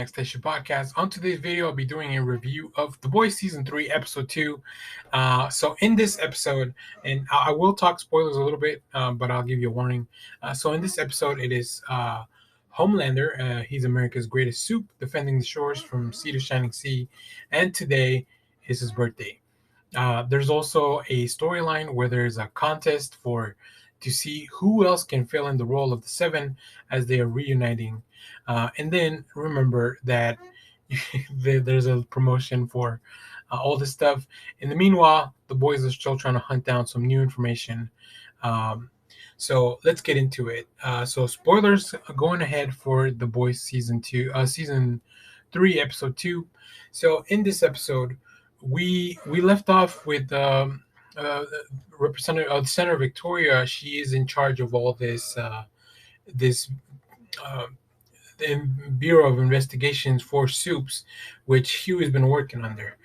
Expectation Podcast. On today's video, I'll be doing a review of The Boys Season 3, Episode 2. So in this episode, and I will talk spoilers a little bit, but I'll give you a warning. So in this episode, it is Homelander. He's America's greatest soup, defending the shores from sea to shining sea. And today is his birthday. There's also a storyline where there's a contest to see who else can fill in the role of the Seven as they are reuniting. And then remember that there's a promotion for all this stuff. In the meanwhile, the boys are still trying to hunt down some new information. So let's get into it. So spoilers going ahead for The Boys season 3, episode 2. So in this episode, we left off with Representative Senator Victoria. She is in charge of all this the Bureau of Investigations for Supes, which Hugh has been working under.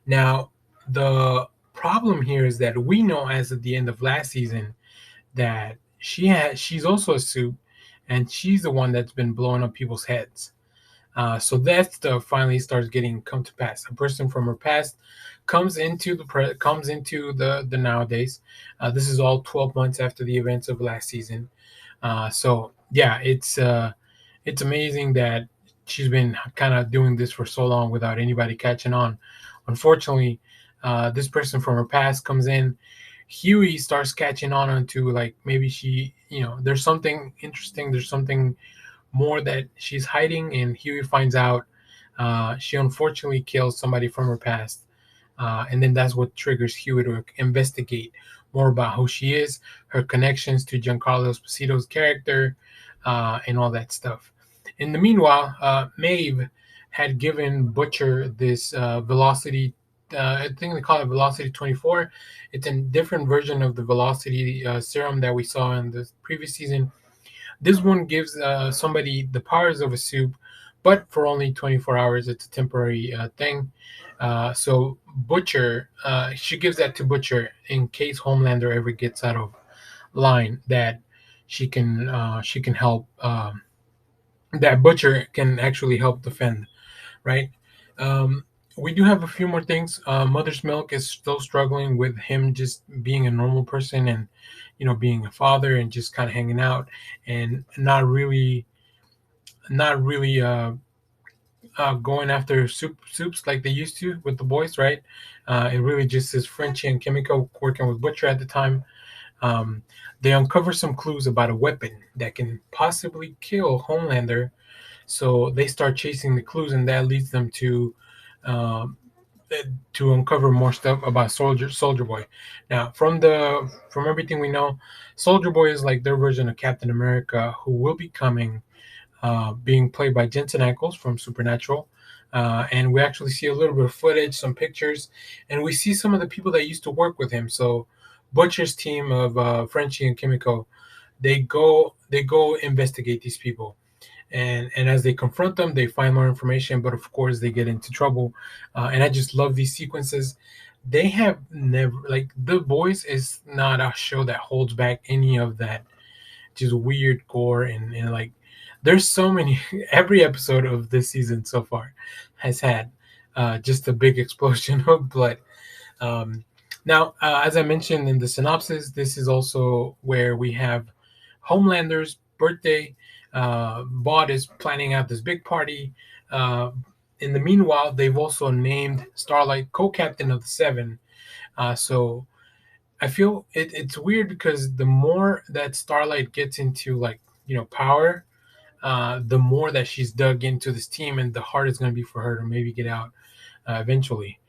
Now, the problem here is that we know as of the end of last season that she's also a Supe, and she's the one that's been blowing up people's heads. So that stuff finally starts come to pass. A person from her past comes into the nowadays. This is all 12 months after the events of last season. So yeah, it's amazing that she's been kind of doing this for so long without anybody catching on. Unfortunately, this person from her past comes in. Hughie starts catching on to, like, maybe she, there's something interesting. There's something more that she's hiding, and Hughie finds out. She unfortunately kills somebody from her past. And then that's what triggers Hughie to investigate more about who she is, her connections to Giancarlo Esposito's character, and all that stuff. In the meanwhile, Maeve had given Butcher this Velocity, I think they call it Velocity 24. It's a different version of the Velocity serum that we saw in the previous season. This one gives somebody the powers of a Supe, but for only 24 hours. It's a temporary thing. So Butcher, she gives that to Butcher in case Homelander ever gets out of line, that she can help. That Butcher can actually help defend, right? We do have a few more things. Mother's Milk is still struggling with him just being a normal person and, being a father and just kind of hanging out and not really going after soups like they used to with the boys, right? It really just is Frenchie and Kimiko working with Butcher at the time. They uncover some clues about a weapon that can possibly kill Homelander, so they start chasing the clues, and that leads them to uncover more stuff about Soldier Boy. Now, from everything we know, Soldier Boy is like their version of Captain America, who will be coming, being played by Jensen Ackles from Supernatural. And we actually see a little bit of footage, some pictures, and we see some of the people that used to work with him. So Butcher's team of Frenchie and Kimiko, they go investigate these people, and as they confront them, they find more information. But of course, they get into trouble. And I just love these sequences. They have never, like, The Boys is not a show that holds back any of that just weird gore and like, there's so many. Every episode of this season so far has had just a big explosion of blood. Now, as I mentioned in the synopsis, this is also where we have Homelander's birthday. Bot is planning out this big party. In the meanwhile, they've also named Starlight co-captain of the Seven. So I feel it's weird because the more that Starlight gets into, like, power, the more that she's dug into this team, and the harder it's going to be for her to maybe get out eventually.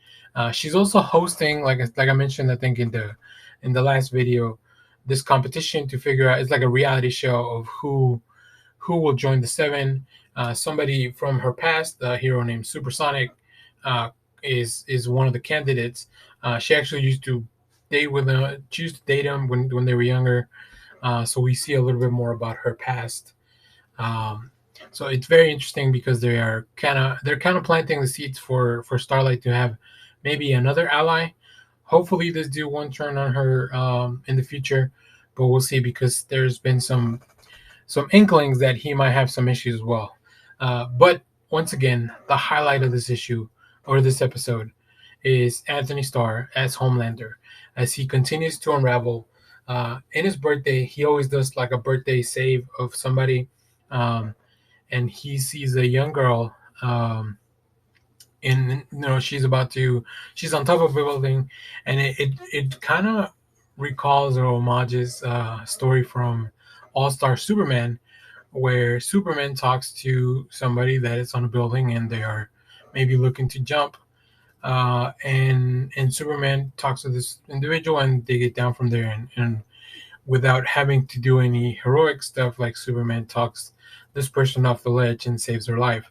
She's also hosting, like I mentioned, I think in the last video, this competition to figure out. It's like a reality show of who will join the Seven. Somebody from her past, a hero named Supersonic, is one of the candidates. She actually used to date with him. She used to date him when they were younger. So we see a little bit more about her past. So it's very interesting because they're kind of planting the seeds for Starlight to have maybe another ally. Hopefully, this dude won't turn on her in the future, but we'll see, because there's been some inklings that he might have some issues as well. But once again, the highlight of this issue or this episode is Anthony Starr as Homelander as he continues to unravel. In his birthday, he always does like a birthday save of somebody, um, and he sees a young girl. And she's on top of a building, and it kind of recalls or homages story from All-Star Superman, where Superman talks to somebody that is on a building and they are maybe looking to jump, and Superman talks to this individual and they get down from there, and without having to do any heroic stuff, like Superman talks this person off the ledge and saves her life.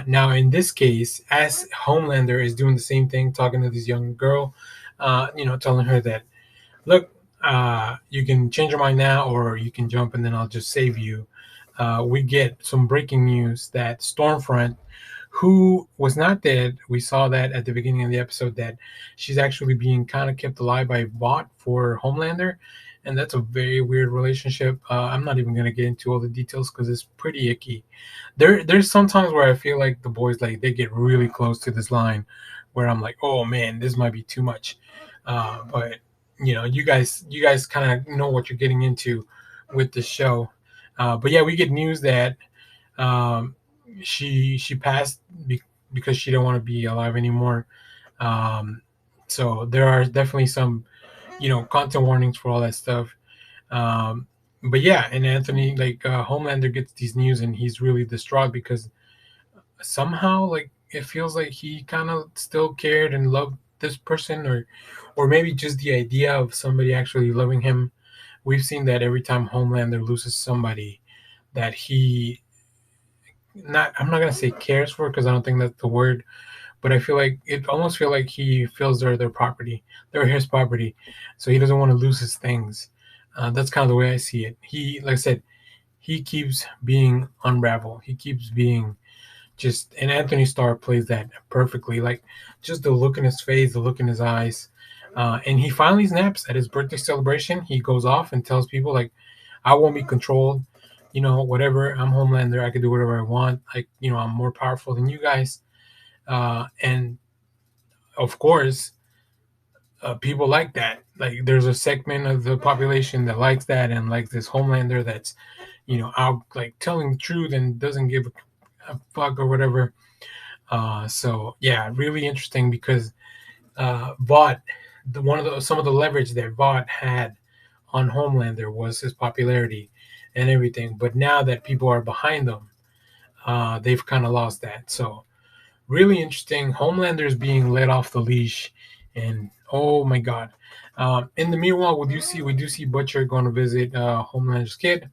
Now, in this case, as Homelander is doing the same thing, talking to this young girl, telling her that, look, you can change your mind now, or you can jump, and then I'll just save you. We get some breaking news that Stormfront, who was not dead, we saw that at the beginning of the episode, that she's actually being kind of kept alive by a bot for Homelander. And that's a very weird relationship. I'm not even gonna get into all the details because it's pretty icky. There's sometimes where I feel like the boys, like, they get really close to this line, where I'm like, oh man, this might be too much. But you guys kind of know what you're getting into with the show. But yeah, we get news that um, she passed because she don't want to be alive anymore. Um, so there are definitely some content warnings for all that stuff. Um, but yeah, and Anthony, like, Homelander gets these news and he's really distraught because somehow, like, it feels like he kind of still cared and loved this person, or maybe just the idea of somebody actually loving him. We've seen that every time Homelander loses somebody that he not I'm not gonna say cares for, because I don't think that's the word, but I feel like it almost feel like he feels they're their property, they're his property, so he doesn't want to lose his things. That's kind of the way I see it. He, like I said, he keeps being unraveled. He keeps being just, and Anthony Starr plays that perfectly. Like, just the look in his face, the look in his eyes, and he finally snaps at his birthday celebration. He goes off and tells people, like, "I won't be controlled. Whatever. I'm Homelander. I can do whatever I want. Like, I'm more powerful than you guys." And of course, people like that. Like, there's a segment of the population that likes that and likes this Homelander that's, out, like, telling the truth and doesn't give a fuck or whatever. So yeah, really interesting because Vought, some of the leverage that Vought had on Homelander was his popularity and everything. But now that people are behind them, they've kind of lost that. So really interesting. Homelander's being let off the leash, and oh my god. In the meanwhile, we do see Butcher going to visit Homelander's kid.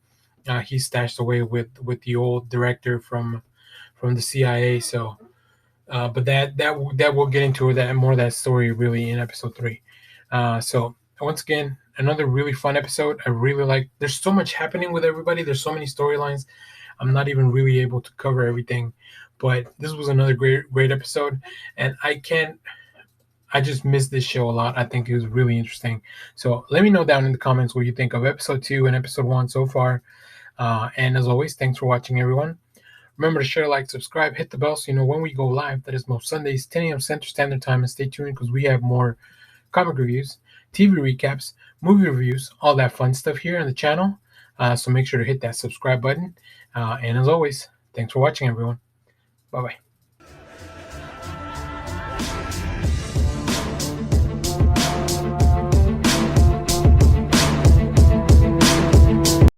He's stashed away with the old director from the CIA. So, but that we'll get into that more of that story really in episode 3. So once again, another really fun episode. I really like. There's so much happening with everybody. There's so many storylines. I'm not even really able to cover everything, but this was another great episode, and I just missed this show a lot. I think it was really interesting. So let me know down in the comments what you think of episode 2 and episode 1 so far. And as always, thanks for watching, everyone. Remember to share, like, subscribe, hit the bell so you know when we go live. That is most Sundays, 10 a.m. Central Standard Time. And stay tuned because we have more comic reviews, TV recaps, movie reviews, all that fun stuff here on the channel. So make sure to hit that subscribe button. And as always, thanks for watching, everyone. Bye bye.